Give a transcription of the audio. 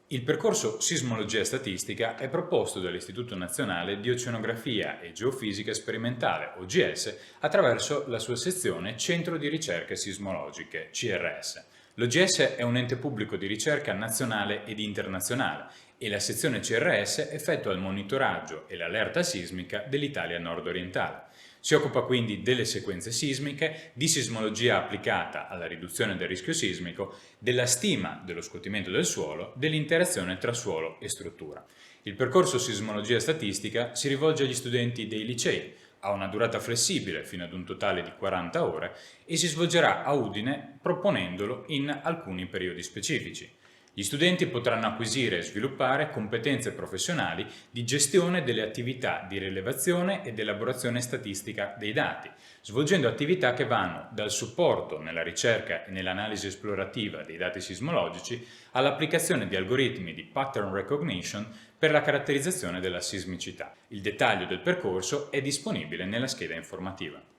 Il percorso Sismologia e Statistica è proposto dall'Istituto Nazionale di Oceanografia e Geofisica Sperimentale, OGS, attraverso la sua sezione Centro di Ricerche Sismologiche, CRS. L'OGS è un ente pubblico di ricerca nazionale ed internazionale e la sezione CRS effettua il monitoraggio e l'allerta sismica dell'Italia nord-orientale. Si occupa quindi delle sequenze sismiche, di sismologia applicata alla riduzione del rischio sismico, della stima dello scuotimento del suolo, dell'interazione tra suolo e struttura. Il percorso Sismologia Statistica si rivolge agli studenti dei licei, ha una durata flessibile fino ad un totale di 40 ore e si svolgerà a Udine proponendolo in alcuni periodi specifici. Gli studenti potranno acquisire e sviluppare competenze professionali di gestione delle attività di rilevazione ed elaborazione statistica dei dati, svolgendo attività che vanno dal supporto nella ricerca e nell'analisi esplorativa dei dati sismologici all'applicazione di algoritmi di pattern recognition per la caratterizzazione della sismicità. Il dettaglio del percorso è disponibile nella scheda informativa.